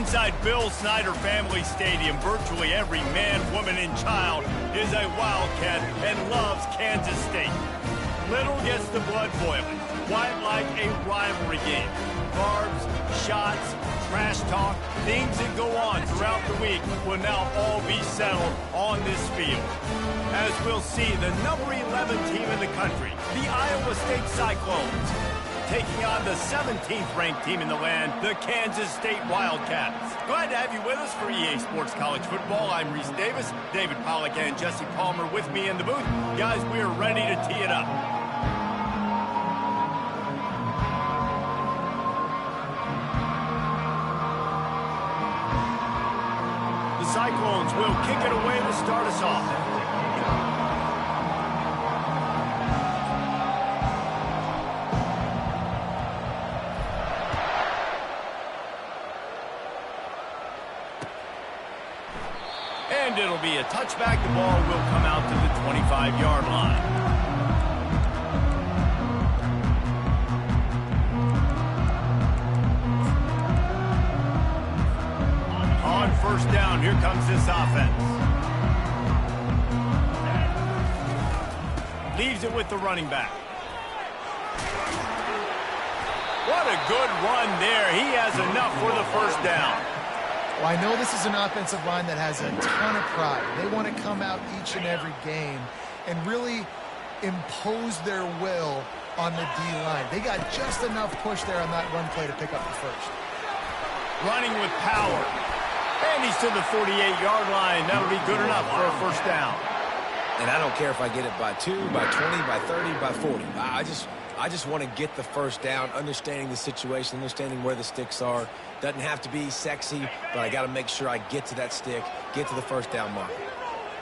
Inside Bill Snyder Family Stadium, virtually every man, woman, and child is a Wildcat and loves Kansas State. Little gets the blood boiling, quite like a rivalry game. Carbs, shots, trash talk, things that go on throughout the week will now all be settled on this field. As we'll see, the number 11 team in the country, the Iowa State Cyclones, taking on the 17th ranked team in the land, the Kansas State Wildcats. Glad to have you with us for EA Sports College Football. I'm Reese Davis, David Pollack and Jesse Palmer with me in the booth. Guys, we are ready to tee it up. The Cyclones will kick it away to start us off. And it'll be a touchback. The ball will come out to the 25-yard line. On first down, here comes this offense. Leaves it with the running back. What a good run there. He has enough for the first down. Well, I know this is an offensive line that has a ton of pride. They want to come out each and every game and really impose their will on the D-line. They got just enough push there on that run play to pick up the first. Running with power. And he's to the 48-yard line. That'll be good enough for a first down. And I don't care if I get it by 2, by 20, by 30, by 40. I just want to get the first down, understanding the situation, understanding where the sticks are. Doesn't have to be sexy, but I got to make sure I get to that stick, get to the first down mark.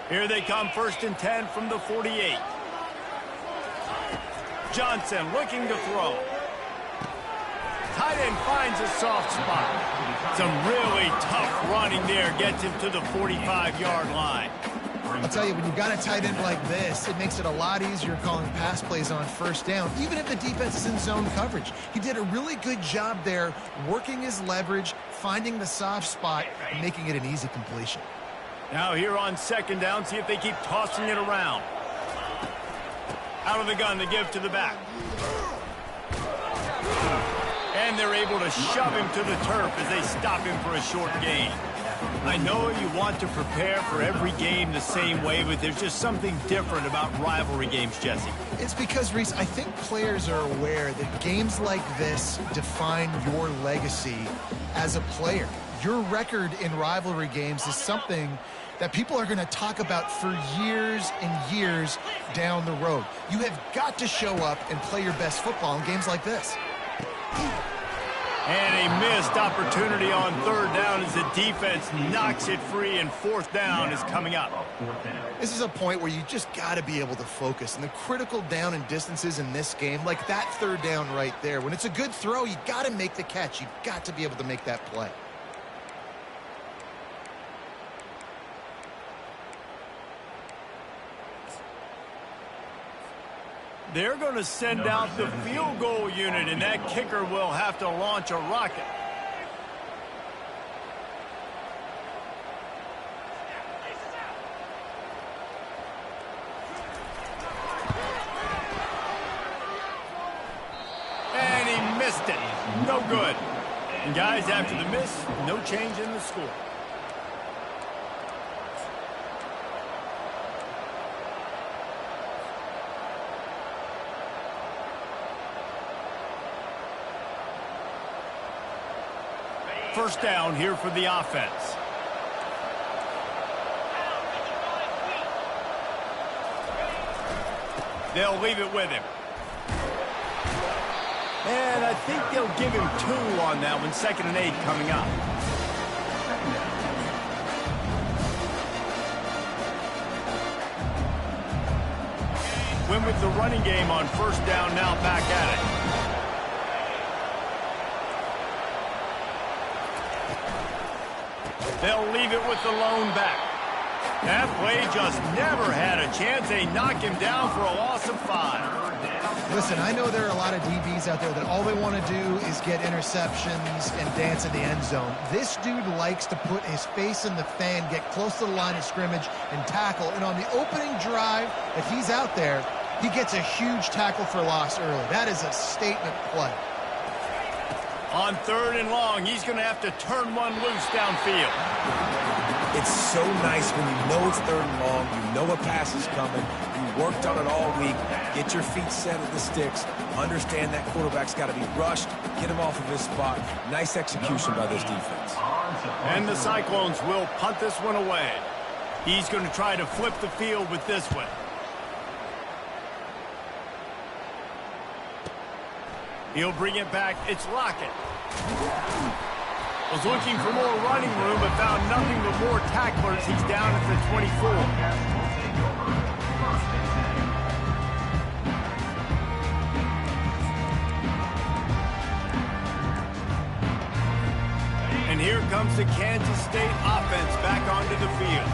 Here they come, 1st and 10 from the 48. Johnson looking to throw. Tight end finds a soft spot. Some really tough running there gets him to the 45-yard line. I'll tell you, when you've got a tight end like this, it makes it a lot easier calling pass plays on first down, even if the defense is in zone coverage. He did a really good job there, working his leverage, finding the soft spot, and making it an easy completion. Now here on second down, see if they keep tossing it around. Out of the gun, they give to the back. And they're able to shove him to the turf as they stop him for a short gain. I know you want to prepare for every game the same way, but there's just something different about rivalry games, Jesse. It's because, Reese, I think players are aware that games like this define your legacy as a player. Your record in rivalry games is something that people are going to talk about for years and years down the road. You have got to show up and play your best football in games like this. And a missed opportunity on third down as the defense knocks it free, and fourth down is coming up. This is a point where you just got to be able to focus. And the critical down and distances in this game, like that third down right there, when it's a good throw, you got to make the catch. You've got to be able to make that play. They're going to send out the field goal unit, and that kicker will have to launch a rocket. And he missed it. No good. And guys, after the miss, no change in the score. First down here for the offense. They'll leave it with him. And I think they'll give him 2 on that one. 2nd and 8 coming up. Win with the running game on first down, now back at it. They'll leave it with the lone back. That play just never had a chance. They knock him down for a loss of 5. Listen, I know there are a lot of DBs out there that all they want to do is get interceptions and dance in the end zone. This dude likes to put his face in the fan, get close to the line of scrimmage, and tackle. And on the opening drive, if he's out there, he gets a huge tackle for loss early. That is a statement play. On 3rd and long, he's going to have to turn one loose downfield. It's so nice when you know it's 3rd and long, you know a pass is coming, you worked on it all week, get your feet set at the sticks, understand that quarterback's got to be rushed, get him off of his spot. Nice execution by this defense. And the Cyclones will punt this one away. He's going to try to flip the field with this one. He'll bring it back. It's Lockett. Was looking for more running room, but found nothing but more tacklers. He's down at the 24. And here comes the Kansas State offense back onto the field.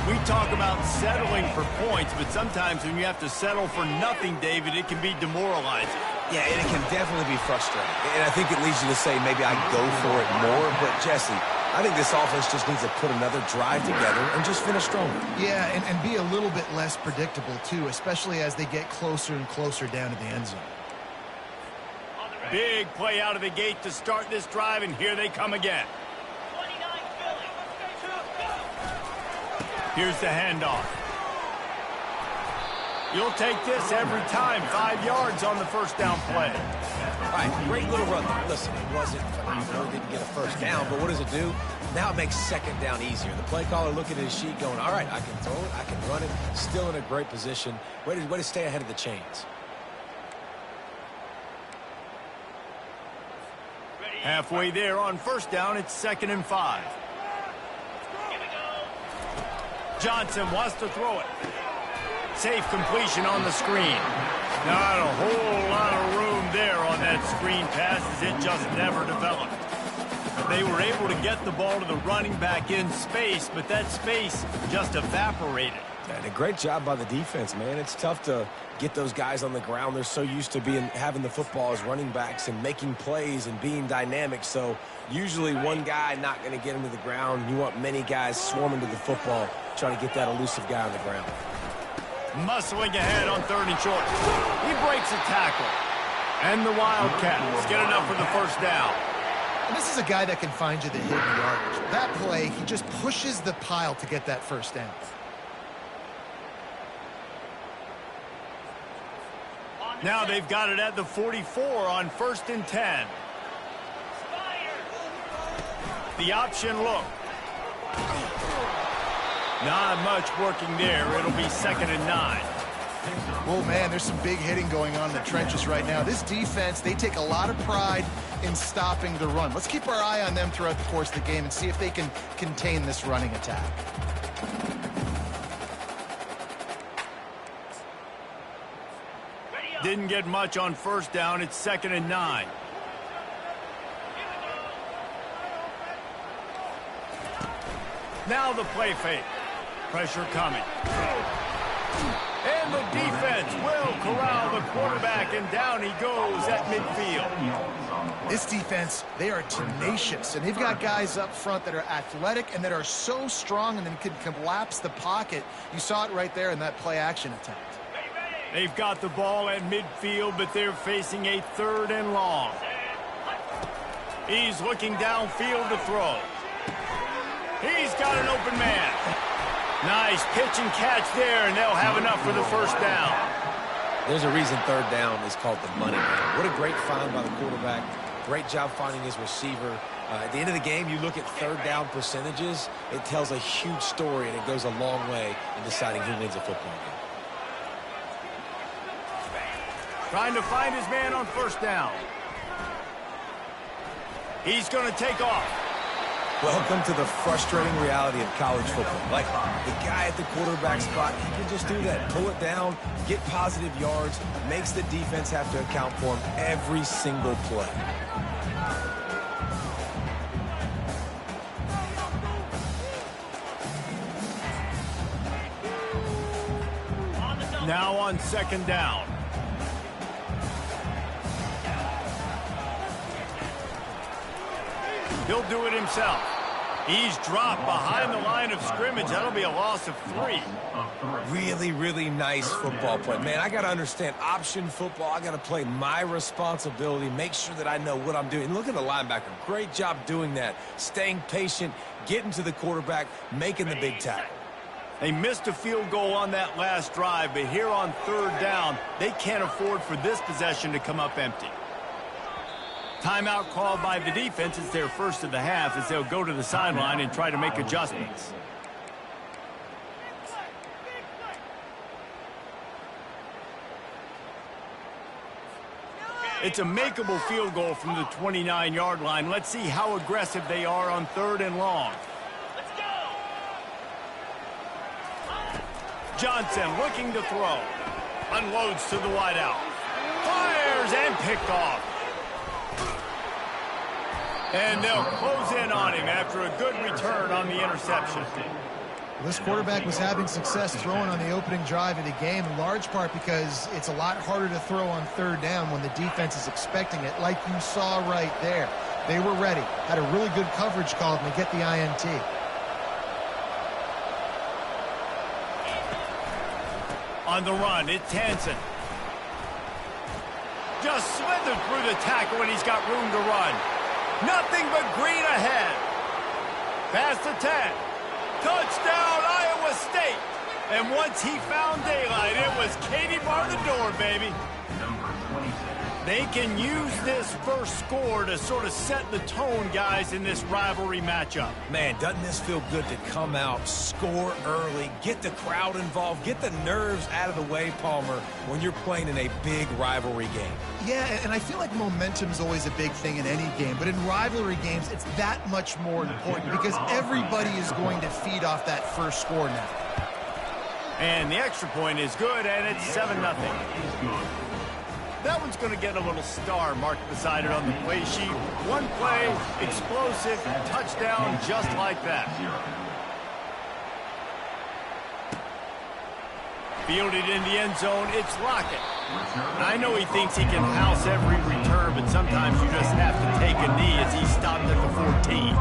We talk about settling for points, but sometimes when you have to settle for nothing, David, it can be demoralizing. Yeah, and it can definitely be frustrating. And I think it leads you to say maybe I go for it more. But, Jesse, I think this offense just needs to put another drive together and just finish stronger. Yeah, and be a little bit less predictable, too, especially as they get closer and closer down to the end zone. Big play out of the gate to start this drive, and here they come again. Here's the handoff. You'll take this every time. 5 yards on the first down play. All right, great little run there. Listen, it wasn't phenomenal. Didn't get a first down, but what does it do? Now it makes 2nd down easier. The play caller looking at his sheet going, all right, I can throw it, I can run it. Still in a great position. Way to stay ahead of the chains. Halfway there on first down, it's 2nd and 5. Johnson wants to throw it. Safe completion on the screen. Not a whole lot of room there on that screen pass as it just never developed. They were able to get the ball to the running back in space, but that space just evaporated. And a great job by the defense, man. It's tough to get those guys on the ground. They're so used to having the football as running backs and making plays and being dynamic. So usually one guy not going to get him to the ground. You want many guys swarming to the football, trying to get that elusive guy on the ground. Muscling ahead on 3rd and short. He breaks a tackle. And the Wildcats get enough for the first down. And this is a guy that can find you the hidden yardage. That play, he just pushes the pile to get that first down. Now they've got it at the 44 on 1st and 10. The option look. Not much working there. It'll be 2nd and 9. Oh, man, there's some big hitting going on in the trenches right now. This defense, they take a lot of pride in stopping the run. Let's keep our eye on them throughout the course of the game and see if they can contain this running attack. Didn't get much on first down. It's 2nd and 9. Now the play fake. Pressure coming. And the defense will corral the quarterback, and down he goes at midfield. This defense, they are tenacious, and they've got guys up front that are athletic and that are so strong and then can collapse the pocket. You saw it right there in that play-action attempt. They've got the ball at midfield, but they're facing a 3rd and long. He's looking downfield to throw. He's got an open man. Nice pitch and catch there, and they'll have enough for the first down. There's a reason 3rd down is called the money man. What a great find by the quarterback. Great job finding his receiver. At the end of the game, you look at 3rd down percentages. It tells a huge story, and it goes a long way in deciding who wins a football game. Trying to find his man on first down. He's going to take off. Welcome to the frustrating reality of college football. Like, the guy at the quarterback spot, he can just do that. Pull it down, get positive yards, makes the defense have to account for him every single play. Now on 2nd down. He'll do it himself. He's dropped behind the line of scrimmage. That'll be a loss of 3. Really, really nice football play. Man, I got to understand option football. I got to play my responsibility, make sure that I know what I'm doing. And look at the linebacker. Great job doing that. Staying patient, getting to the quarterback, making the big tackle. They missed a field goal on that last drive, but here on 3rd down, they can't afford for this possession to come up empty. Timeout called by the defense. It's their first of the half as they'll go to the sideline and try to make adjustments. It's a makeable field goal from the 29-yard line. Let's see how aggressive they are on 3rd and long. Johnson looking to throw. Unloads to the wideout. Fires and picked off. And they'll close in on him after a good return on the interception. This quarterback was having success throwing on the opening drive of the game, in large part because it's a lot harder to throw on 3rd down when the defense is expecting it, like you saw right there. They were ready, had a really good coverage call to get the INT. On the run, it's Hansen. Just slithered through the tackle, and he's got room to run. Nothing but green ahead. Past the 10. Touchdown, Iowa State. And once he found daylight, it was Katie bar the door, baby. They can use this first score to sort of set the tone, guys, in this rivalry matchup. Man, doesn't this feel good to come out, score early, get the crowd involved, get the nerves out of the way, Palmer, when you're playing in a big rivalry game? Yeah, and I feel like momentum's always a big thing in any game, but in rivalry games, it's that much more important because everybody is going to feed off that first score now. And the extra point is good, and it's 7-0. That one's going to get a little star marked beside it on the play sheet. One play, explosive, touchdown, just like that. Fielded in the end zone, it's Lockett. I know he thinks he can house every return, but sometimes you just have to take a knee as he stopped at the 14.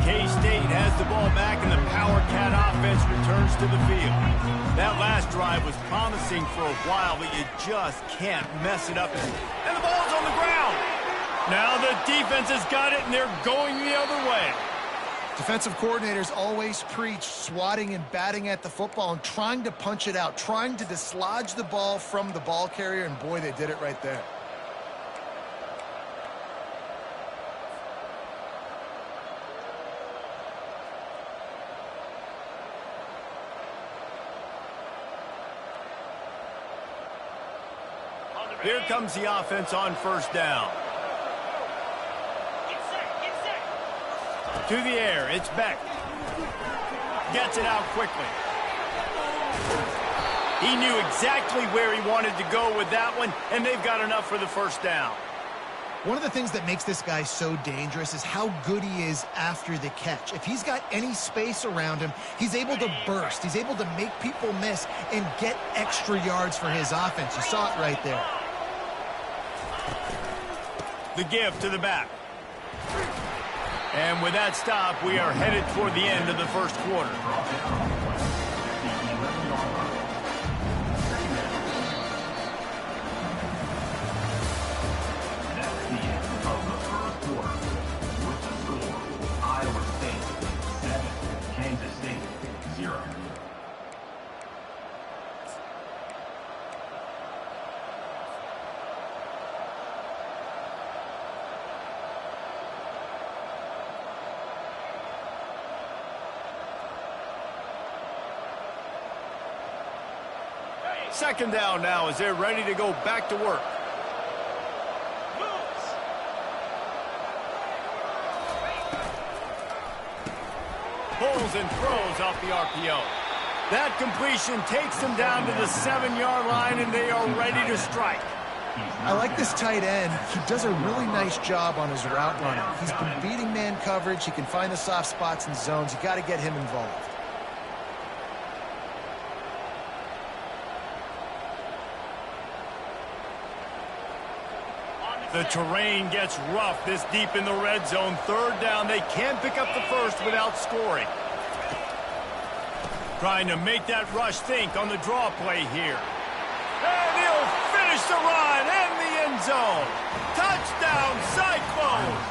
K-State has the ball back, and the Power Cat offense returns to the field. That last drive was promising for a while, but you just can't mess it up. And the ball's on the ground. Now the defense has got it, and they're going the other way. Defensive coordinators always preach swatting and batting at the football and trying to punch it out, trying to dislodge the ball from the ball carrier, and boy, they did it right there. Here comes the offense on 1st down. To the air, it's Beck. Gets it out quickly. He knew exactly where he wanted to go with that one, and they've got enough for the 1st down. One of the things that makes this guy so dangerous is how good he is after the catch. If he's got any space around him, he's able to burst. He's able to make people miss and get extra yards for his offense. You saw it right there. The give to the back. And with that stop, we are headed toward the end of the 1st quarter. That's the end of the 1st quarter. With the score, Iowa State 7, Kansas State 0. Second down now as they're ready to go back to work. Pulls and throws off the RPO. That completion takes them down to the 7-yard line, and they are ready to strike. I like this tight end. He does a really nice job on his route running. He's been beating man coverage. He can find the soft spots and zones. You got to get him involved. The terrain gets rough this deep in the red zone. Third down, they can't pick up the first without scoring. Trying to make that rush think on the draw play here. And he'll finish the run in the end zone. Touchdown, Cyclones!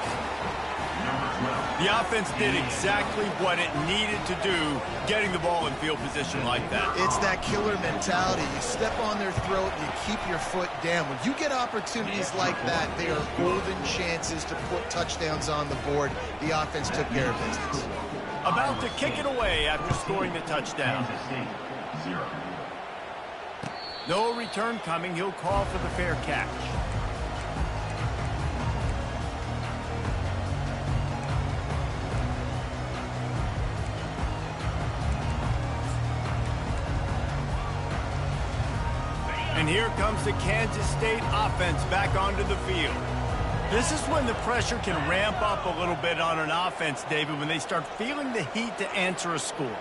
The offense did exactly what it needed to do, getting the ball in field position like that. It's that killer mentality. You step on their throat, you keep your foot down. When you get opportunities like that, they are golden chances to put touchdowns on the board. The offense took care of business. About to kick it away after scoring the touchdown. Kansas State, 0. No return coming. He'll call for the fair catch. And here comes the Kansas State offense back onto the field. This is when the pressure can ramp up a little bit on an offense, David, when they start feeling the heat to answer a score.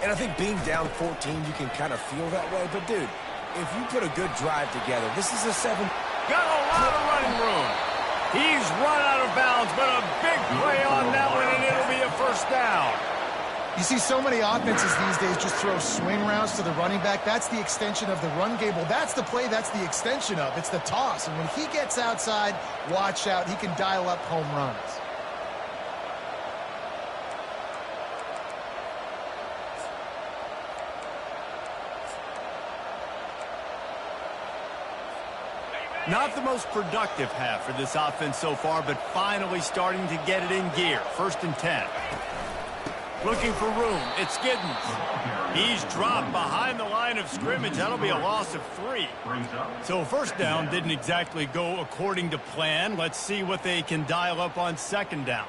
And I think being down 14, you can kind of feel that way. But, dude, if you put a good drive together, this is a 7. Got a lot of running room. He's run out of bounds, but a big play on that one, and it'll be a first down. You see so many offenses these days just throw swing routes to the running back. That's the extension of the run game. Well, that's the play that's the extension of. It's the toss. And when he gets outside, watch out. He can dial up home runs. Not the most productive half for this offense so far, but finally starting to get it in gear. 1st and 10. Looking for room. It's Giddens. He's dropped behind the line of scrimmage. That'll be a loss of 3. So first down didn't exactly go according to plan. Let's see what they can dial up on 2nd down.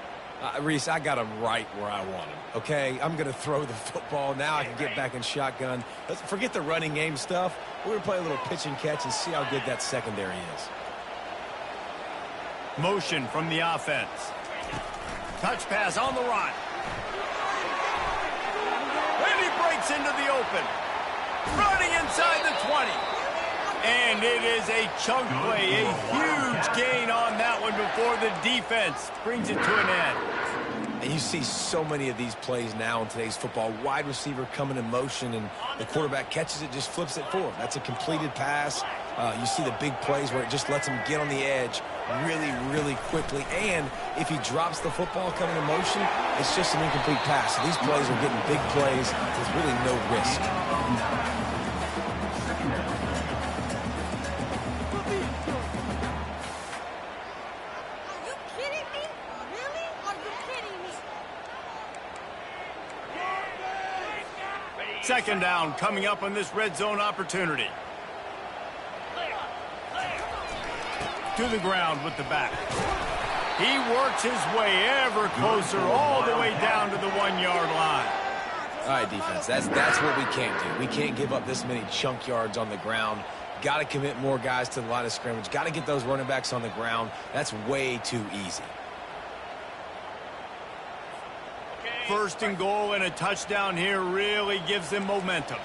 Reese, I got him right where I want him, okay? I'm going to throw the football. Now I can get back in shotgun. Let's forget the running game stuff. We're going to play a little pitch and catch and see how good that secondary is. Motion from the offense. Touch pass on the run. And he breaks into the open. Running inside the 20. And it is a chunk play, a huge gain on that one before the defense brings it to an end. And you see so many of these plays now in today's football. Wide receiver coming in motion, and the quarterback catches it, just flips it forward. That's a completed pass. You see the big plays where it just lets him get on the edge really, really quickly. And if he drops the football coming in motion, it's just an incomplete pass. So these plays are getting big plays with really no risk. Second down coming up on this red zone opportunity. To the ground with the back. He works his way ever closer all the way down to the 1-yard line. All right, defense, that's what we can't do. We can't give up this many chunk yards on the ground. Got to commit more guys to the line of scrimmage. Got to get those running backs on the ground. That's way too easy. 1st and goal, and a touchdown here really gives them momentum.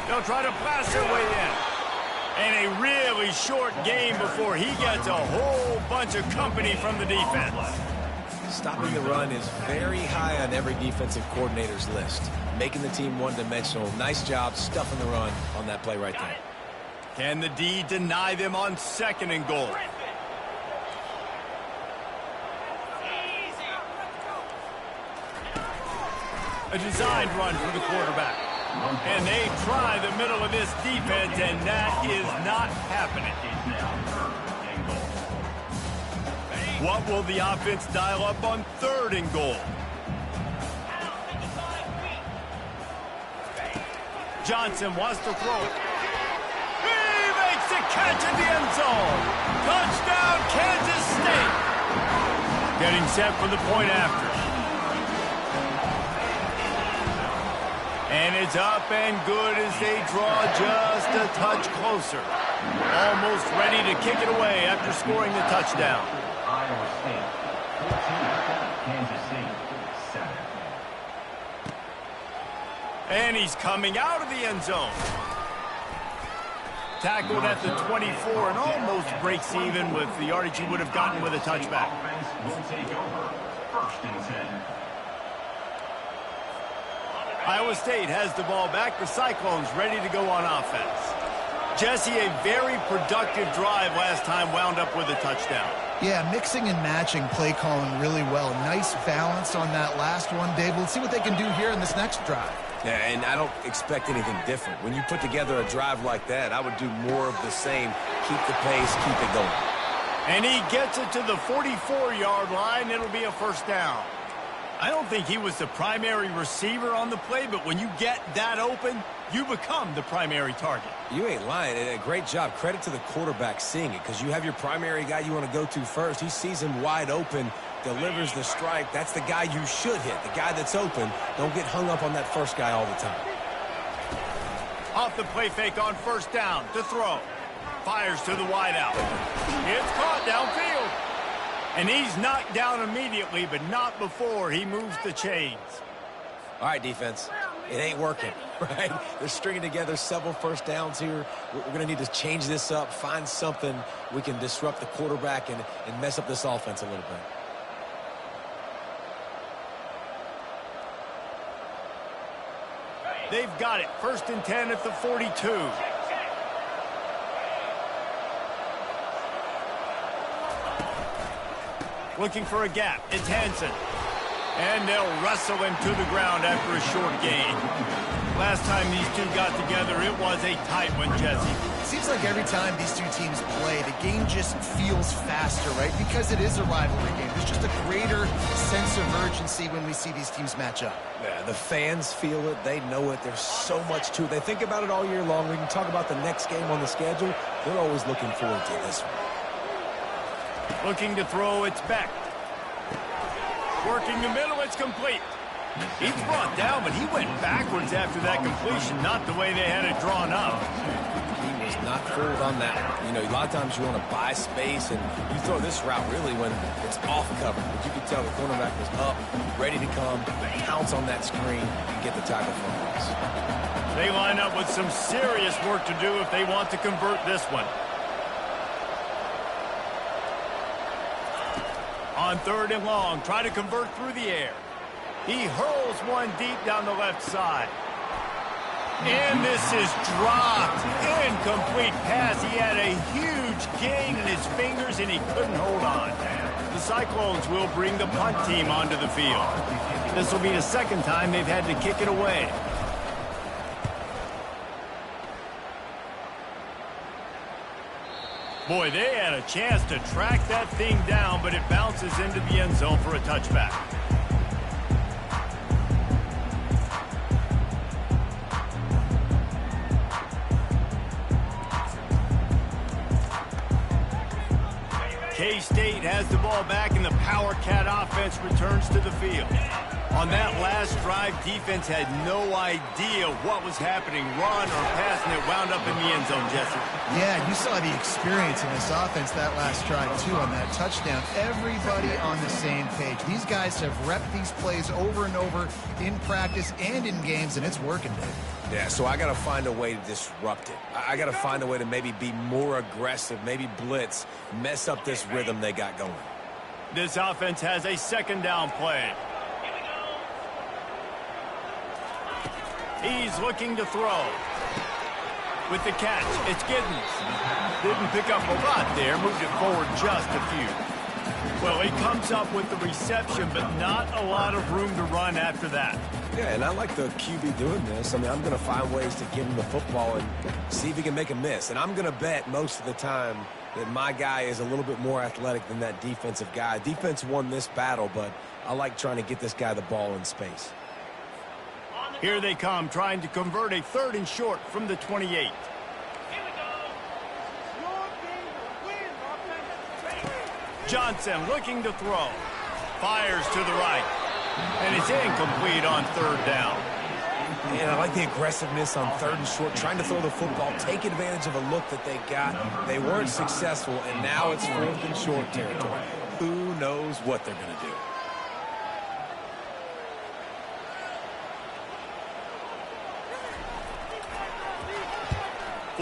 They'll try to blast their way in. And a really short game before he gets a whole bunch of company from the defense. Stopping the run is very high on every defensive coordinator's list. Making the team one-dimensional. Nice job stuffing the run on that play right there. Can the D deny them on 2nd and goal? A designed run for the quarterback. And they try the middle of this defense, and that is not happening. What will the offense dial up on 3rd and goal? Johnson wants to throw it. He makes the catch in the end zone. Touchdown, Kansas State. Getting set for the point after. And it's up and good as they draw just a touch closer. Almost ready to kick it away after scoring the touchdown. Iowa State, 14. Kansas State, 7. And he's coming out of the end zone. Tackled at the 24 and almost breaks even with the yardage he would have gotten with a touchback. Will take over. 1st and 10. Iowa State has the ball back. The Cyclones ready to go on offense. Jesse, a very productive drive last time wound up with a touchdown. Yeah, mixing and matching play calling really well. Nice balance on that last one, Dave. Let's see what they can do here in this next drive. Yeah, and I don't expect anything different. When you put together a drive like that, I would do more of the same. Keep the pace, keep it going. And he gets it to the 44-yard line. It'll be a 1st down. I don't think he was the primary receiver on the play, but when you get that open, you become the primary target. You ain't lying. A great job. Credit to the quarterback seeing it, because you have your primary guy you want to go to first. He sees him wide open, delivers the strike. That's the guy you should hit, the guy that's open. Don't get hung up on that first guy all the time. Off the play fake on 1st down to throw. Fires to the wideout. It's caught downfield. And he's knocked down immediately, but not before he moves the chains. All right, defense. It ain't working, right? They're stringing together several 1st downs here. We're going to need to change this up, find something we can disrupt the quarterback and mess up this offense a little bit. They've got it. 1st and 10 at the 42. Looking for a gap. It's Hansen. And they'll wrestle him to the ground after a short gain. Last time these two got together, it was a tight one, Jesse. It seems like every time these two teams play, the game just feels faster, right? Because it is a rivalry game. There's just a greater sense of urgency when we see these teams match up. Yeah, the fans feel it. They know it. There's so much to it. They think about it all year long. We can talk about the next game on the schedule. They're always looking forward to this one. Looking to throw, it's Beck. Working the middle, it's complete. He's brought down, but he went backwards after that completion, not the way they had it drawn up. He was not fooled on that. You know, a lot of times you want to buy space, and you throw this route really when it's off cover. But you can tell the cornerback was up, ready to come, pounce on that screen, and get the tackle for a loss. They line up with some serious work to do if they want to convert this one. On 3rd and long, try to convert through the air. He hurls one deep down the left side. And this is dropped. Incomplete pass. He had a huge gain in his fingers, and he couldn't hold on. The Cyclones will bring the punt team onto the field. This will be the 2nd time they've had to kick it away. Boy, they had a chance to track that thing down, but it bounces into the end zone for a touchback. K-State has the ball back, and the Power Cat offense returns to the field. On that last drive, defense had no idea what was happening, run or pass, and it wound up in the end zone, Jesse. Yeah, you saw the experience in this offense that last drive, too, on that touchdown. Everybody on the same page. These guys have repped these plays over and over in practice and in games, and it's working, Dave. Yeah, so I got to find a way to disrupt it. I got to find a way to maybe be more aggressive, maybe blitz, mess up this rhythm they got going. This offense has a 2nd down play. He's looking to throw. With the catch, it's Giddens. Didn't pick up a lot there, moved it forward just a few. Well, he comes up with the reception, but not a lot of room to run after that. Yeah, and I like the QB doing this. I mean, I'm going to find ways to give him the football and see if he can make a miss. And I'm going to bet most of the time that my guy is a little bit more athletic than that defensive guy. Defense won this battle, but I like trying to get this guy the ball in space. Here they come, trying to convert a 3rd and short from the 28. Johnson looking to throw. Fires to the right. And it's incomplete on 3rd down. And I like the aggressiveness on 3rd and short, trying to throw the football, take advantage of a look that they got. They weren't successful, and now it's 4th and short territory. Who knows what they're going to do?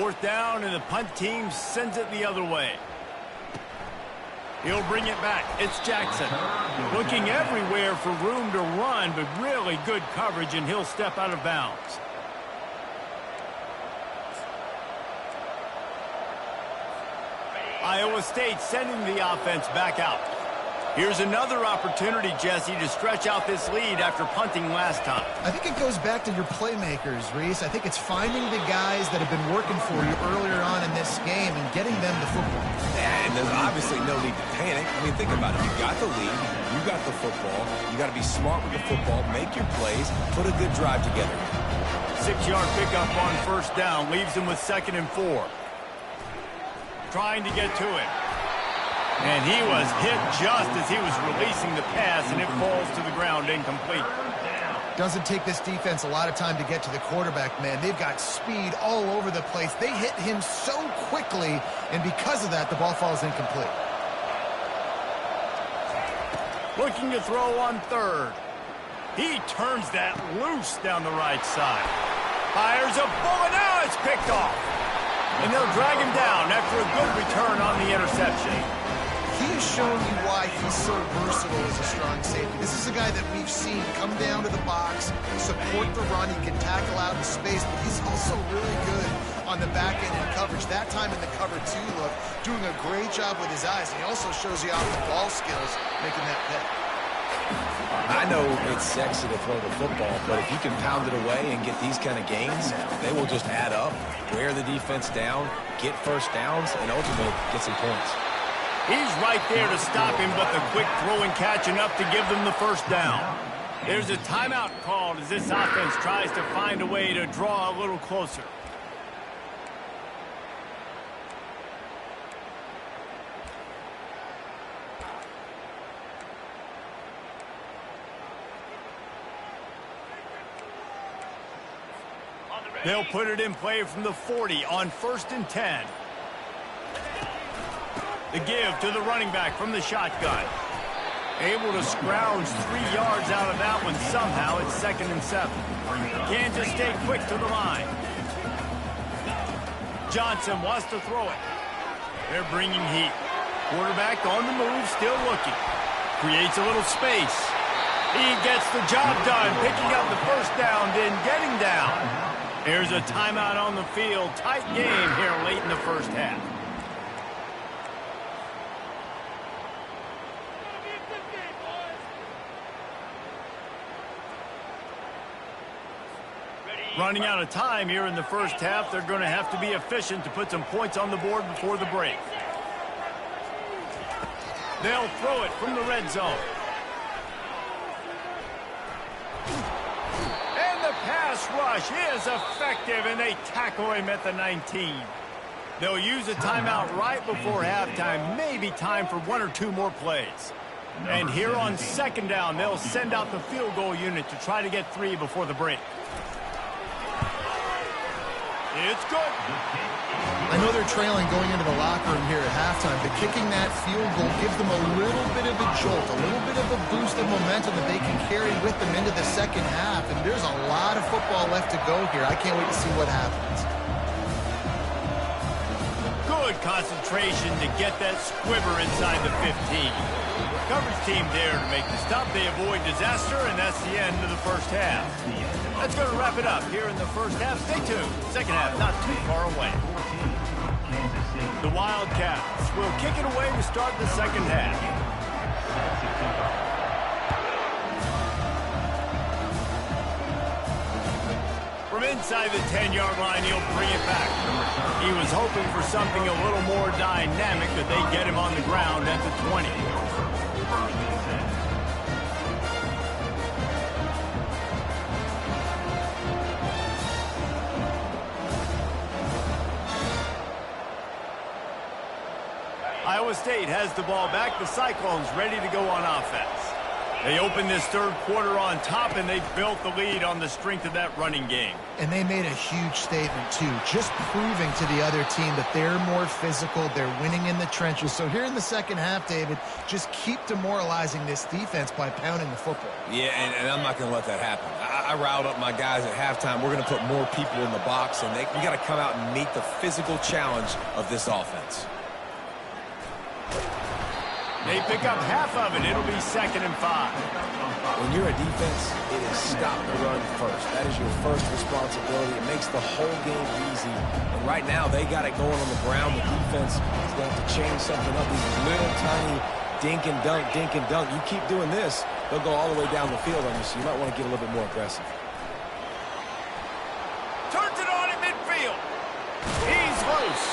4th down, and the punt team sends it the other way. He'll bring it back. It's Jackson. Looking everywhere for room to run, but really good coverage, and he'll step out of bounds. Iowa State sending the offense back out. Here's another opportunity, Jesse, to stretch out this lead after punting last time. I think it goes back to your playmakers, Reese. I think it's finding the guys that have been working for you earlier on in this game and getting them the football. And there's obviously no need to panic. I mean, think about it. You got the lead. You got the football. You got to be smart with the football. Make your plays. Put a good drive together. 6-yard pickup on 1st down. Leaves him with 2nd and 4. Trying to get to it. And he was hit just as he was releasing the pass, and it falls to the ground incomplete. Doesn't take this defense a lot of time to get to the quarterback, man. They've got speed all over the place. They hit him so quickly, and because of that, the ball falls incomplete. Looking to throw on 3rd. He turns that loose down the right side. Fires a bullet. Now it's picked off. And they'll drag him down after a good return on the interception. He has shown you why he's so versatile as a strong safety. This is a guy that we've seen come down to the box, support the run. He can tackle out in space, but he's also really good on the back end in coverage. That time in the cover 2 look, doing a great job with his eyes. He also shows you off the ball skills, making that pick. I know it's sexy to throw the football, but if you can pound it away and get these kind of gains, they will just add up, wear the defense down, get 1st downs, and ultimately get some points. He's right there to stop him, but the quick throw and catch enough to give them the 1st down. There's a timeout called as this offense tries to find a way to draw a little closer. They'll put it in play from the 40 on 1st and 10. The give to the running back from the shotgun. Able to scrounge 3 yards out of that one somehow. It's 2nd and 7. Kansas State quick to the line. Johnson wants to throw it. They're bringing heat. Quarterback on the move, still looking. Creates a little space. He gets the job done, picking up the 1st down, then getting down. There's a timeout on the field. Tight game here late in the 1st half. Running out of time here in the 1st half. They're going to have to be efficient to put some points on the board before the break. They'll throw it from the red zone. And the pass rush is effective, and they tackle him at the 19. They'll use a timeout right before halftime. Maybe time for 1 or 2 more plays. And here on 2nd down, they'll send out the field goal unit to try to get 3 before the break. It's good. I know they're trailing going into the locker room here at halftime, but kicking that field goal gives them a little bit of a jolt, a little bit of a boost of momentum that they can carry with them into the 2nd half. And there's a lot of football left to go here. I can't wait to see what happens. Good concentration to get that squiver inside the 15. Coverage team there to make the stop. They avoid disaster, and that's the end of the 1st half. That's going to wrap it up here in the 1st half. Stay tuned. 2nd half not too far away. The Wildcats will kick it away to start the 2nd half. From inside the 10-yard line, he'll bring it back. He was hoping for something a little more dynamic, but they get him on the ground at the 20. Iowa State has the ball back. The Cyclones ready to go on offense. They open this 3rd quarter on top, and they've built the lead on the strength of that running game. And they made a huge statement, too, just proving to the other team that they're more physical, they're winning in the trenches. So here in the 2nd half, David, just keep demoralizing this defense by pounding the football. Yeah, and I'm not going to let that happen. I riled up my guys at halftime. We're going to put more people in the box, and we got to come out and meet the physical challenge of this offense. They pick up half of it. It'll be 2nd and 5. When you're a defense, it is stop the run first. That is your first responsibility. It makes the whole game easy. And right now, they got it going on the ground. The defense is going to have to change something up. These little tiny dink and dunk, dink and dunk. You keep doing this, they'll go all the way down the field on you, so you might want to get a little bit more aggressive. Turns it on at midfield. He's loose.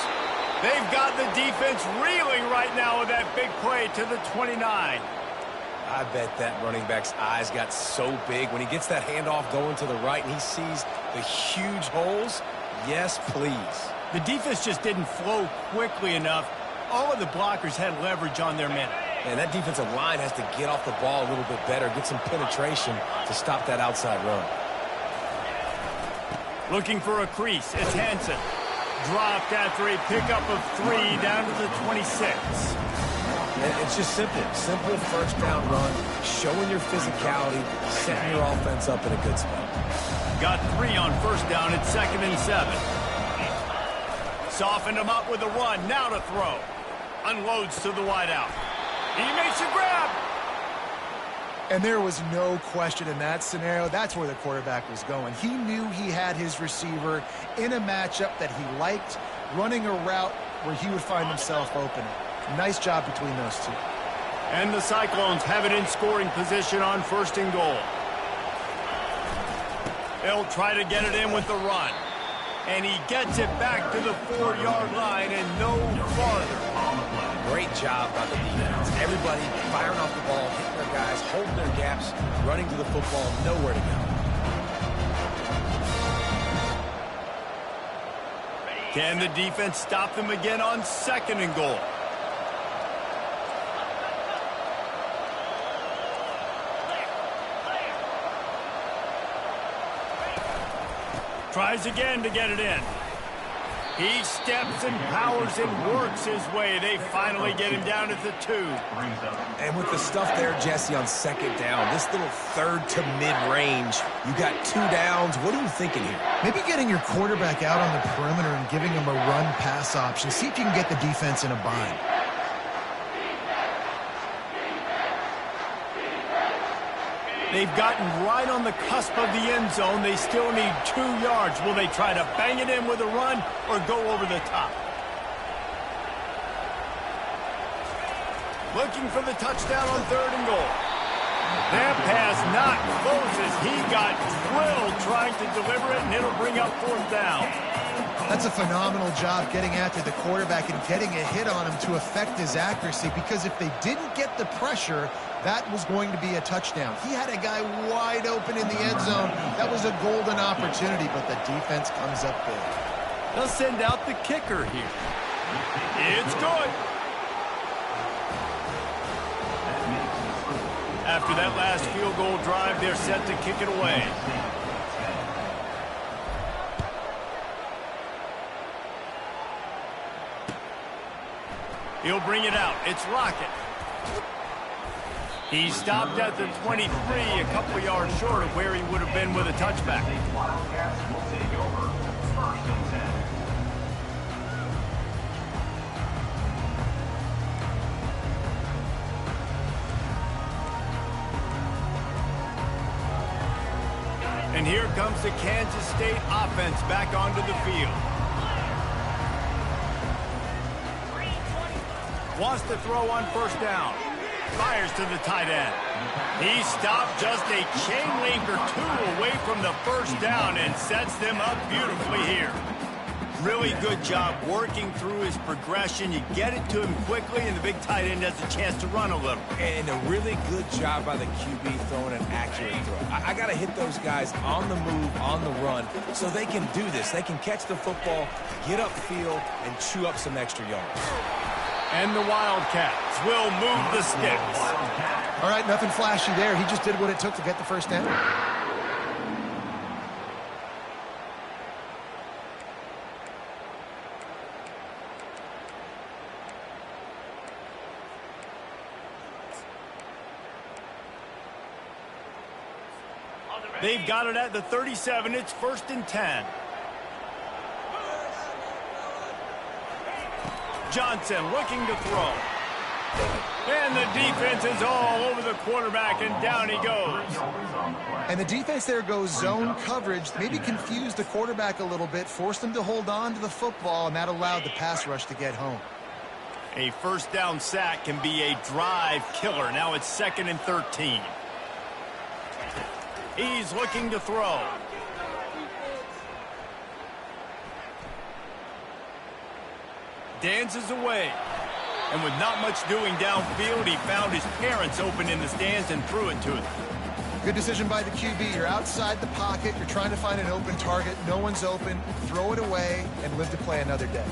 They've got the defense reeling right now with that big play to the 29. I bet that running back's eyes got so big when he gets that handoff going to the right and he sees the huge holes. Yes, please. The defense just didn't flow quickly enough. All of the blockers had leverage on their men. And that defensive line has to get off the ball a little bit better, get some penetration to stop that outside run. Looking for a crease. It's Hansen. Dropped after a pickup of 3 down to the 26. And it's just simple. Simple first down run, showing your physicality, setting your offense up in a good spot. Got 3 on first down at 2nd and 7. Softened him up with a run. Now to throw. Unloads to the wideout. He makes a grab. And there was no question in that scenario. That's where the quarterback was going. He knew he had his receiver in a matchup that he liked, running a route where he would find himself open. Nice job between those two. And the Cyclones have it in scoring position on 1st and goal. They'll try to get it in with the run. And he gets it back to the 4-yard line and no farther. Great job by the defense. Everybody firing off the ball, hitting their guys, holding their gaps, running to the football, nowhere to go. Can the defense stop them again on 2nd and goal? Tries again to get it in. He steps and powers and works his way. They finally get him down at the 2. And with the stuff there, Jesse, on 2nd down, this little 3rd to mid-range, you got 2 downs. What are you thinking here? Maybe getting your quarterback out on the perimeter and giving him a run-pass option. See if you can get the defense in a bind. They've gotten right on the cusp of the end zone. They still need 2 yards. Will they try to bang it in with a run or go over the top? Looking for the touchdown on 3rd and goal. That pass not close as he got drilled trying to deliver it, and it'll bring up 4th down. That's a phenomenal job getting after the quarterback and getting a hit on him to affect his accuracy, because if they didn't get the pressure, that was going to be a touchdown. He had a guy wide open in the end zone. That was a golden opportunity, but the defense comes up big. They'll send out the kicker here. It's good. After that last field goal drive, they're set to kick it away. He'll bring it out. It's Lockett. He stopped at the 23, a couple yards short of where he would have been with a touchback. Wildcats will take over 1st and 10. And here comes the Kansas State offense back onto the field. Wants to throw on 1st down. Fires to the tight end. He stopped just a chain link or 2 away from the 1st down and sets them up beautifully here. Really good job working through his progression. You get it to him quickly, and the big tight end has a chance to run a little. And a really good job by the QB throwing an accurate throw. I got to hit those guys on the move, on the run, so they can do this. They can catch the football, get upfield, and chew up some extra yards. And the Wildcats will move the sticks. All right, nothing flashy there. He just did what it took to get the 1st down. They've got it at the 37. It's 1st and 10. Johnson looking to throw. And the defense is all over the quarterback, and down he goes. And the defense there goes zone coverage, maybe confused the quarterback a little bit, forced him to hold on to the football, and that allowed the pass rush to get home. A first down sack can be a drive killer. Now it's 2nd and 13. He's looking to throw. Dances away. And with not much doing downfield, he found his parents open in the stands and threw it to them. Good decision by the QB. You're outside the pocket. You're trying to find an open target. No one's open. Throw it away and live to play another day.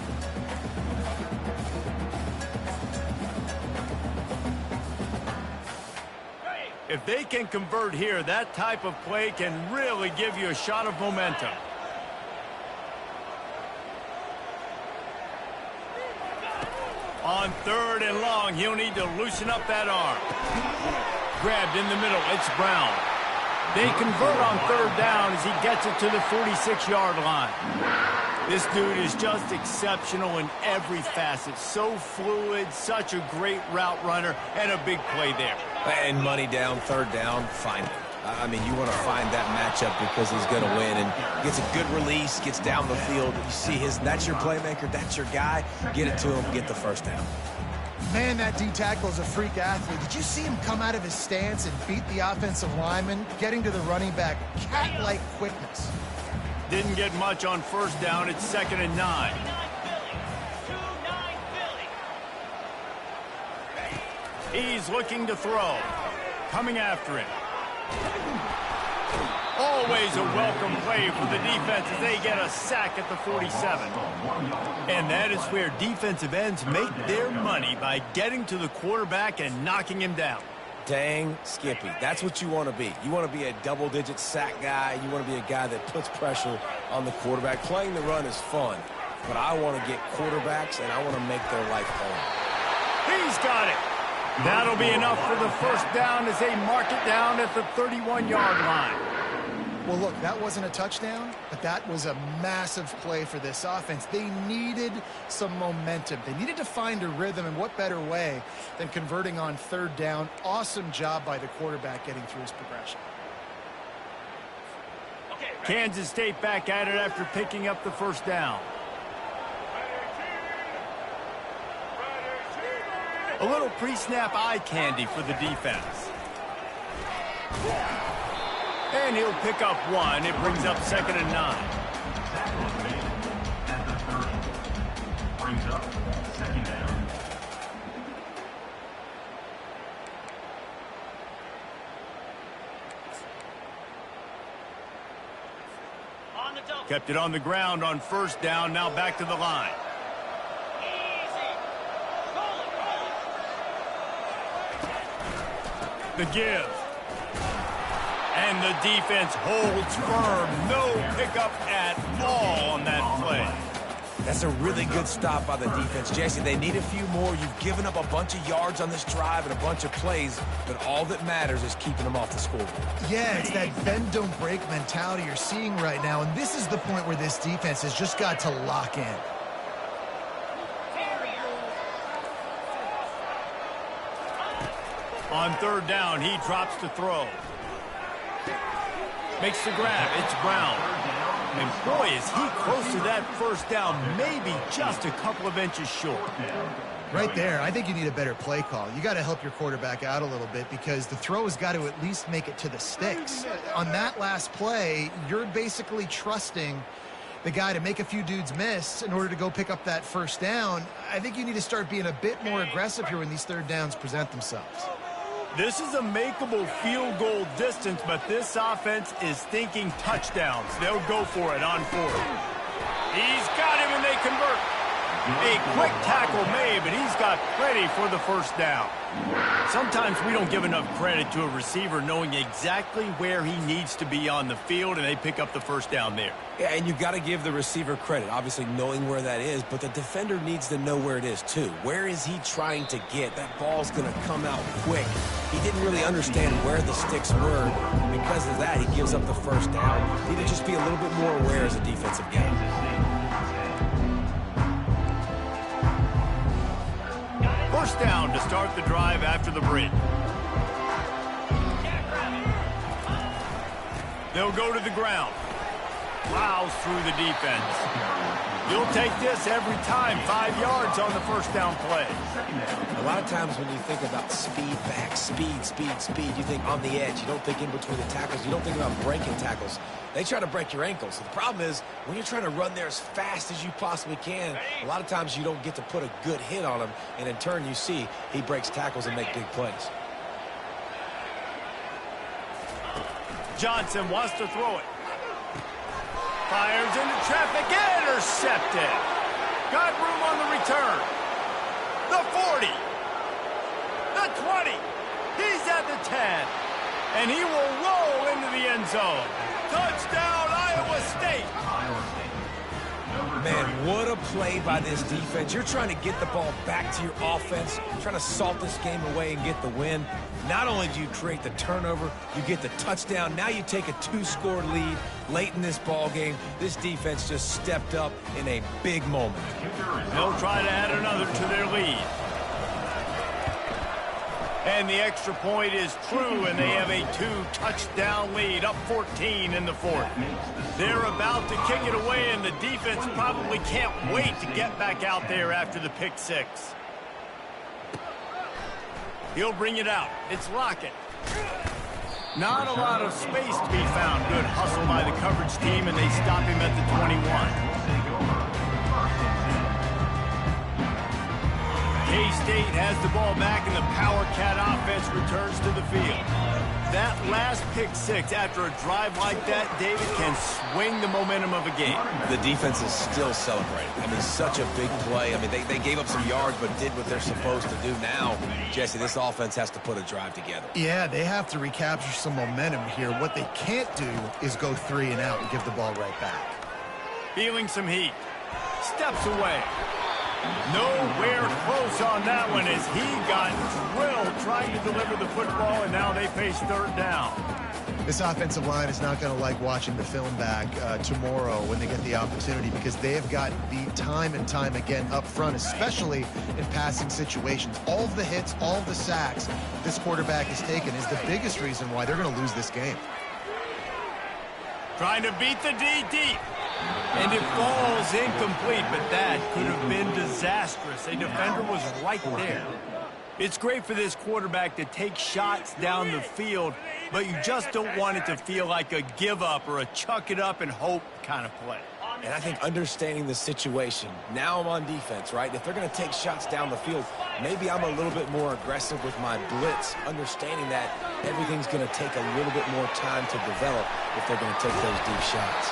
If they can convert here, that type of play can really give you a shot of momentum. On 3rd and long, he'll need to loosen up that arm. Grabbed in the middle, it's Brown. They convert on 3rd down as he gets it to the 46-yard line. This dude is just exceptional in every facet. So fluid, such a great route runner, and a big play there. And money down, 3rd down, find it. I mean, you want to find that matchup because he's going to win, and gets a good release, gets down the field. You see that's your playmaker, that's your guy. Get it to him, get the 1st down. Man, that D-tackle is a freak athlete. Did you see him come out of his stance and beat the offensive lineman, getting to the running back? Cat-like quickness. Didn't get much on 1st down. It's 2nd and 9. He's looking to throw. Coming after him. Always a welcome play for the defense as they get a sack at the 47. And that is where defensive ends make their money, by getting to the quarterback and knocking him down. Dang Skippy. That's what you want to be. You want to be a double-digit sack guy. You want to be a guy that puts pressure on the quarterback. Playing the run is fun, but I want to get quarterbacks, and I want to make their life home. He's got it. That'll be enough for the 1st down as they mark it down at the 31-yard line. Well, look, that wasn't a touchdown, but that was a massive play for this offense. They needed some momentum. They needed to find a rhythm, and what better way than converting on 3rd down. Awesome job by the quarterback getting through his progression. Kansas State back at it after picking up the 1st down. A little pre-snap eye candy for the defense. And he'll pick up 1. It brings up 2nd and 9. At the 30. Brings up 2nd down. Kept it on the ground on 1st down. Now back to the line. The give. And the defense holds firm. No pickup at all on that play. That's a really good stop by the defense. Jesse, they need a few more. You've given up a bunch of yards on this drive and a bunch of plays, but all that matters is keeping them off the scoreboard. Yeah, it's that bend, don't break mentality you're seeing right now, and this is the point where this defense has just got to lock in. On 3rd down, he drops to throw. Makes the grab. It's Brown. And boy, is he close to that 1st down, maybe just a couple of inches short. Right there, I think you need a better play call. You got to help your quarterback out a little bit because the throw has got to at least make it to the sticks. On that last play, you're basically trusting the guy to make a few dudes miss in order to go pick up that 1st down. I think you need to start being a bit more aggressive here when these 3rd downs present themselves. This is a makeable field goal distance, but this offense is thinking touchdowns. They'll go for it on 4th. He's got him, and they convert. A quick tackle made, but he's got got plenty for the first down. Sometimes we don't give enough credit to a receiver knowing exactly where he needs to be on the field, and they pick up the first down there. Yeah, and you've got to give the receiver credit, obviously knowing where that is, but the defender needs to know where it is too. Where is he trying to get? That ball's going to come out quick. He didn't really understand where the sticks were. Because of that, he gives up the first down. Need to just be a little bit more aware as a defensive game. First down to start the drive after the break. They'll go to the ground. Plows through the defense. You'll take this every time. 5 yards on the first down play. A lot of times when you think about speed back, speed, you think on the edge. You don't think in between the tackles. You don't think about breaking tackles. They try to break your ankles. The problem is when you're trying to run there as fast as you possibly can, a lot of times you don't get to put a good hit on him, and in turn you see he breaks tackles and make big plays. Johnson wants to throw it. Fires into traffic, intercepted. Got room on the return. The 40. The 20. He's at the 10. And he will roll into the end zone. Touchdown, Iowa State. Man, what a play by this defense. You're trying to get the ball back to your offense, trying to salt this game away and get the win. Not only do you create the turnover, you get the touchdown. Now you take a 2-score lead late in this ball game. This defense just stepped up in a big moment. They'll try to add another to their lead. And the extra point is true, and they have a 2-touchdown lead, up 14 in the fourth. They're about to kick it away, and the defense probably can't wait to get back out there after the pick six. He'll bring it out. It's Lockett. Not a lot of space to be found. Good hustle by the coverage team, and they stop him at the 21. K-State has the ball back, and the Power Cat offense returns to the field. That last pick six after a drive like that, David, can swing the momentum of a game. The defense is still celebrating. I mean, such a big play. I mean, they gave up some yards, but did what they're supposed to do. Now, Jesse, this offense has to put a drive together. Yeah, they have to recapture some momentum here. What they can't do is go 3 and out and give the ball right back. Feeling some heat. Steps away. Nowhere close on that one as he got drilled trying to deliver the football, and now they face third down. This offensive line is not going to like watching the film back tomorrow when they get the opportunity, because they have gotten beat time and time again up front, especially in passing situations. All of the hits, all of the sacks this quarterback has taken is the biggest reason why they're going to lose this game. Trying to beat the D deep. And it falls incomplete, but that could have been disastrous. A defender was right there. It's great for this quarterback to take shots down the field, but you just don't want it to feel like a give up or a chuck it up and hope kind of play. And I think understanding the situation, now I'm on defense, right? If they're going to take shots down the field, maybe I'm a little bit more aggressive with my blitz, understanding that everything's going to take a little bit more time to develop if they're going to take those deep shots.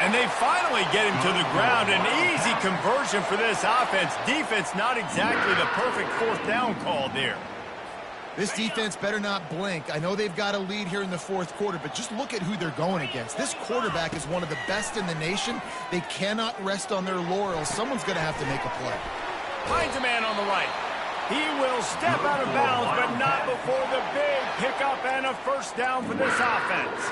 And they finally get him to the ground. An easy conversion for this offense. Defense not exactly the perfect fourth down call there. This defense better not blink. I know they've got a lead here in the fourth quarter, but just look at who they're going against. This quarterback is one of the best in the nation. They cannot rest on their laurels. Someone's going to have to make a play. Finds a man on the right. He will step out of bounds, but not before the big pickup and a first down for this offense.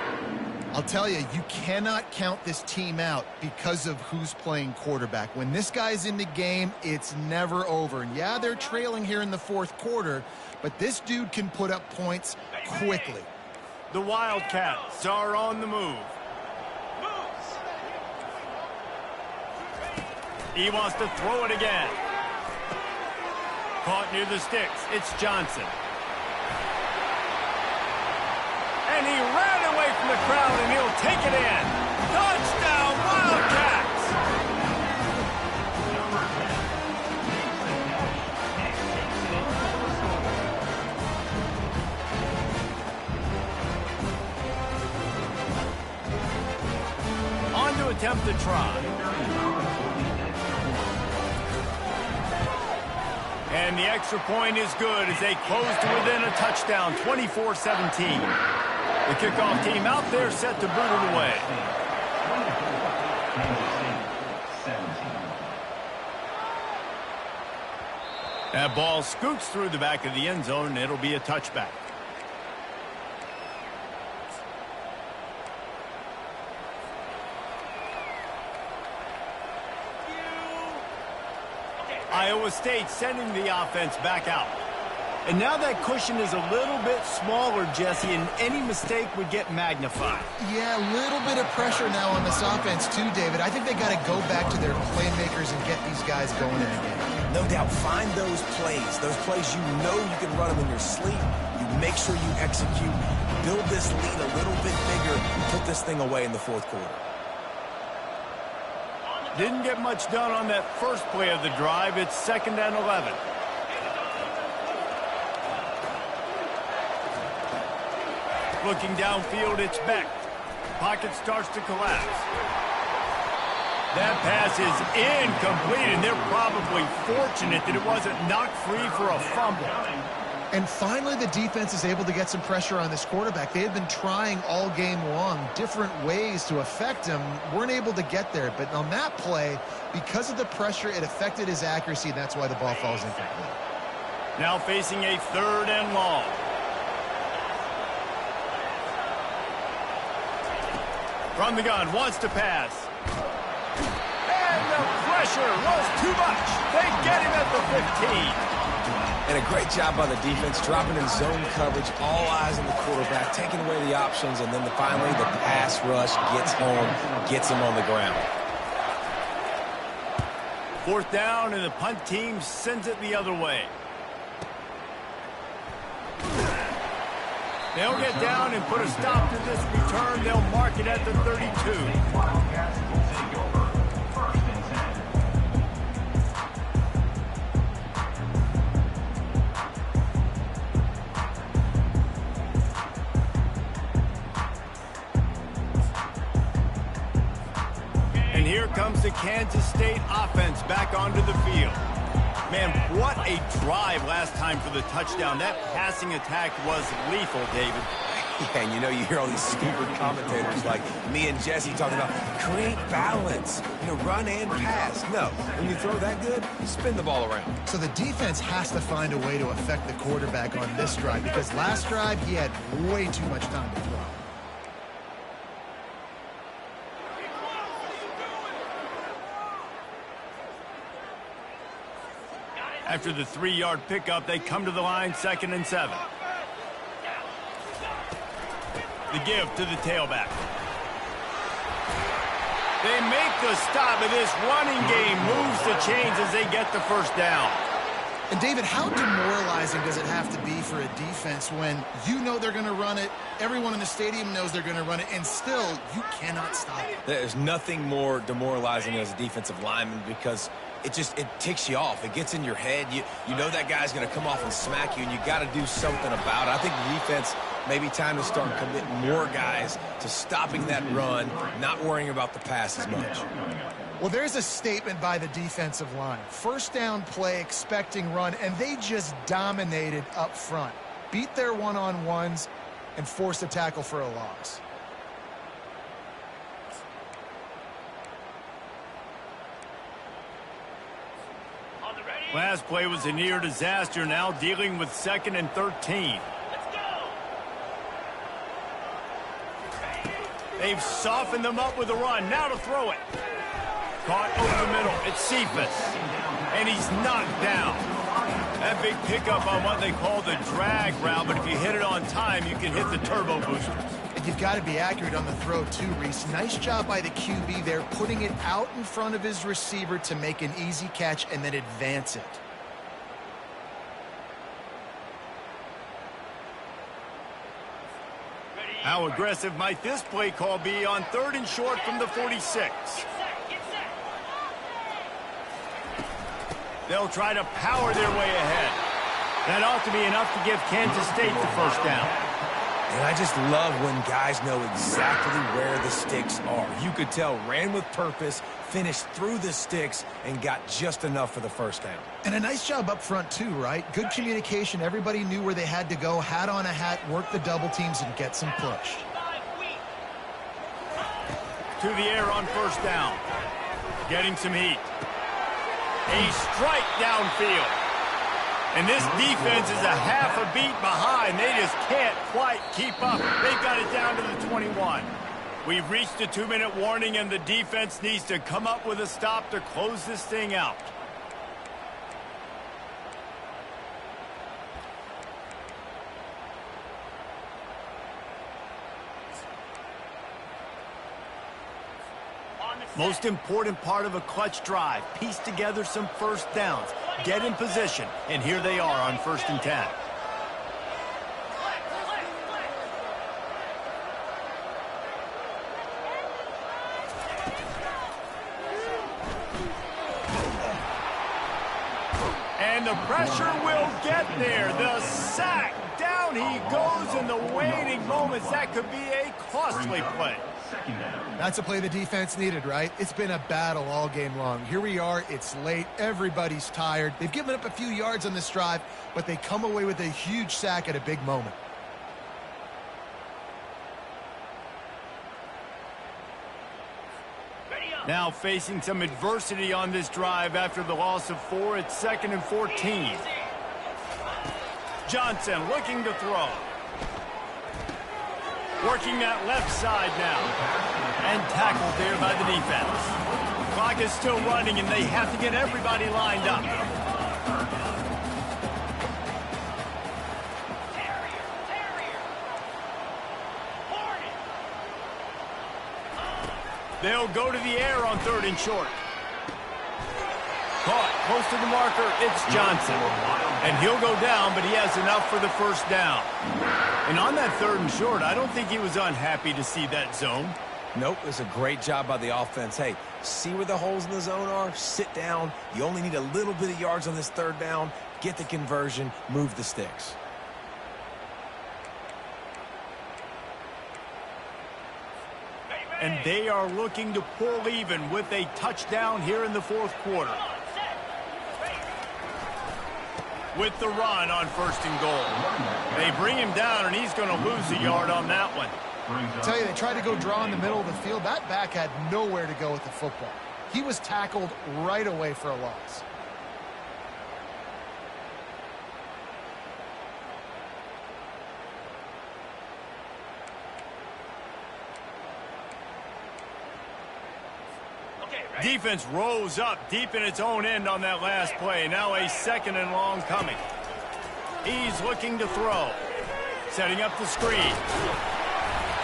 I'll tell you, you cannot count this team out because of who's playing quarterback. When this guy's in the game, it's never over. And yeah, they're trailing here in the fourth quarter, but this dude can put up points quickly. The Wildcats are on the move. He wants to throw it again. Caught near the sticks. It's Johnson. And he ran away from the crowd, and he'll take it in. Touchdown, Wildcats! On to attempt the try. And the extra point is good as they close to within a touchdown, 24-17. The kickoff team out there set to boot it away. That ball scoots through the back of the end zone, and it'll be a touchback. Iowa State sending the offense back out. And now that cushion is a little bit smaller, Jesse, and any mistake would get magnified. Yeah, a little bit of pressure now on this offense too, David. I think they got to go back to their playmakers and get these guys going in again. No doubt, find those plays you know you can run them in your sleep. You make sure you execute, build this lead a little bit bigger, and put this thing away in the fourth quarter. Didn't get much done on that first play of the drive. It's 2nd and 11. Looking downfield, it's Beck. Pocket starts to collapse. That pass is incomplete, and they're probably fortunate that it wasn't knocked free for a fumble. And finally, the defense is able to get some pressure on this quarterback. They had been trying all game long different ways to affect him. Weren't able to get there. But on that play, because of the pressure, it affected his accuracy, and that's why the ball falls incomplete. Now facing a 3rd and long. From the gun, wants to pass. And the pressure was too much. They get him at the 15. And a great job by the defense, dropping in zone coverage, all eyes on the quarterback, taking away the options, and then finally the pass rush gets home, gets him on the ground. 4th down, and the punt team sends it the other way. They'll get down and put a stop to this return. They'll mark it at the 32. Wildcats will take over 1st and 10. And here comes the Kansas State offense back onto the field. Man, what a drive last time for the touchdown. That passing attack was lethal, David. Yeah, and you know, you hear all these stupid commentators like me and Jesse talking about create balance, run and pass. No, when you throw that good, spin the ball around. So the defense has to find a way to affect the quarterback on this drive, because last drive he had way too much time to throw. After the 3-yard pickup, they come to the line, 2nd and 7. The give to the tailback. They make the stop, and this running game moves the chains as they get the 1st down. And David, how demoralizing does it have to be for a defense when you know they're going to run it, everyone in the stadium knows they're going to run it, and still you cannot stop it? There's nothing more demoralizing as a defensive lineman, because it ticks you off. It gets in your head. You know that guy's going to come off and smack you, and you got to do something about it. I think the defense, maybe time to start committing more guys to stopping that run, not worrying about the pass as much. Well, there's a statement by the defensive line. 1st down play, expecting run, and they just dominated up front. Beat their one-on-ones and forced a tackle for a loss. Last play was a near disaster, now dealing with 2nd and 13. They've softened them up with a run. Now to throw it. Caught over the middle. It's Cephas. And he's knocked down. That big pickup on what they call the drag route, but if you hit it on time, you can hit the turbo boosters. And you've got to be accurate on the throw too, Reese. Nice job by the QB there, putting it out in front of his receiver to make an easy catch and then advance it. How aggressive might this play call be on 3rd and short from the 46? They'll try to power their way ahead. That ought to be enough to give Kansas State the 1st down. And I just love when guys know exactly where the sticks are. You could tell ran with purpose, finished through the sticks, and got just enough for the first down. And a nice job up front too, right? Good communication. Everybody knew where they had to go, hat on a hat, work the double teams, and get some push. To the air on first down. Getting some heat. A strike downfield. And this defense is a half a beat behind. They just can't quite keep up. They've got it down to the 21. We've reached a 2-minute warning, and the defense needs to come up with a stop to close this thing out. Most important part of a clutch drive, piece together some first downs, get in position, and here they are on 1st and 10. And the pressure will get there. The sack. Down he goes in the waiting moments. That could be a costly play. That's a play the defense needed, right? It's been a battle all game long. Here we are. It's late. Everybody's tired. They've given up a few yards on this drive, but they come away with a huge sack at a big moment. Now facing some adversity on this drive after the loss of 4. It's 2nd and 14. Johnson looking to throw. Working that left side now. And tackled there by the defense. Clock is still running, and they have to get everybody lined up. They'll go to the air on 3rd and short. Caught close to the marker. It's Johnson. And he'll go down, but he has enough for the first down. And on that 3rd and short, I don't think he was unhappy to see that zone. Nope, it's a great job by the offense. Hey, see where the holes in the zone are? Sit down. You only need a little bit of yards on this 3rd down. Get the conversion. Move the sticks. And they are looking to pull even with a touchdown here in the 4th quarter. With the run on 1st and goal. They bring him down, and he's going to lose a yard on that one. I tell you, they tried to go draw in the middle of the field. That back had nowhere to go with the football. He was tackled right away for a loss. Defense rose up deep in its own end on that last play. Now a 2nd and long coming. He's looking to throw. Setting up the screen.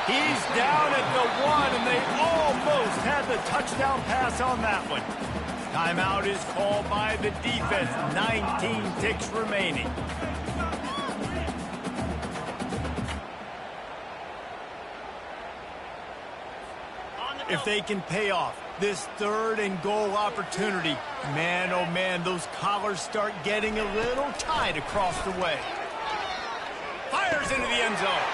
He's down at the 1, and they almost had the touchdown pass on that one. Timeout is called by the defense. 19 ticks remaining. If they can pay off this 3rd and goal opportunity, man, oh man, those collars start getting a little tight across the way. Fires into the end zone.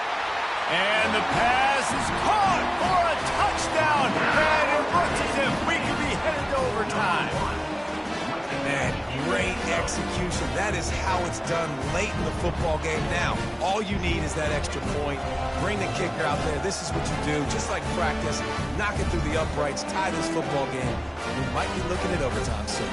And the pass is caught for a touchdown. And it looks as if we could be headed to overtime. Man, great execution. That is how it's done late in the football game. Now, all you need is that extra point. Bring the kicker out there. This is what you do. Just like practice, knock it through the uprights, tie this football game. We might be looking at overtime soon.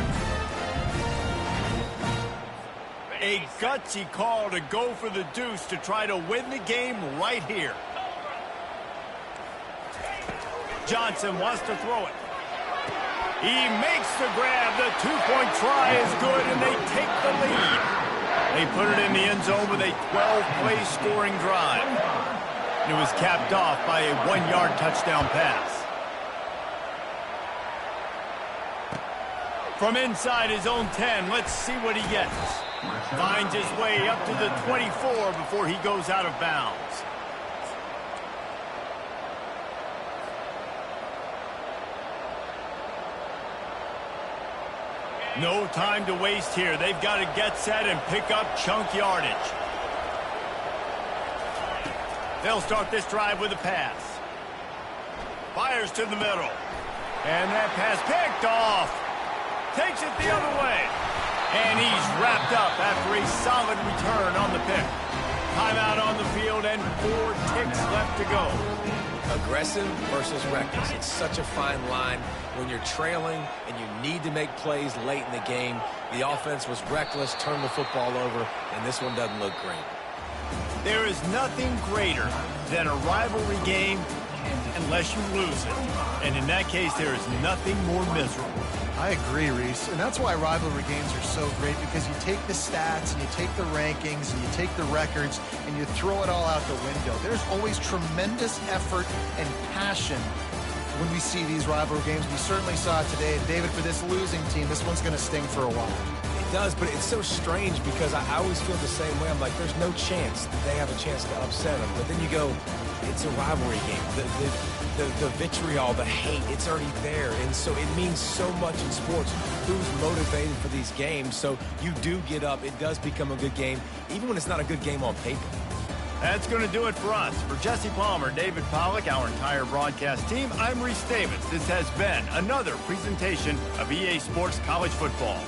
A gutsy call to go for the deuce to try to win the game right here. Johnson wants to throw it. He makes the grab. The 2-point try is good, and they take the lead. They put it in the end zone with a 12-play scoring drive. And it was capped off by a 1-yard touchdown pass. From inside his own 10, let's see what he gets. Finds his way up to the 24 before he goes out of bounds. No time to waste here. They've got to get set and pick up chunk yardage. They'll start this drive with a pass. Fires to the middle. And that pass picked off. Takes it the other way. And he's wrapped up after a solid return on the pick. Timeout on the field and 4 ticks left to go. Aggressive versus reckless. It's such a fine line when you're trailing and you need to make plays late in the game. The offense was reckless, turned the football over, and this one doesn't look great. There is nothing greater than a rivalry game unless you lose it. And in that case, there is nothing more miserable. I agree, Reese. And that's why rivalry games are so great, because you take the stats and you take the rankings and you take the records and you throw it all out the window. There's always tremendous effort and passion when we see these rivalry games. We certainly saw it today. And David, for this losing team, this one's going to sting for a while. It does, but it's so strange because I always feel the same way. I'm like, there's no chance that they have a chance to upset them. But then you go, it's a rivalry game. The vitriol, the hate, it's already there. And so it means so much in sports. Who's motivated for these games? So you do get up. It does become a good game, even when it's not a good game on paper. That's going to do it for us. For Jesse Palmer, David Pollack, our entire broadcast team, I'm Reese Davis. This has been another presentation of EA Sports College Football.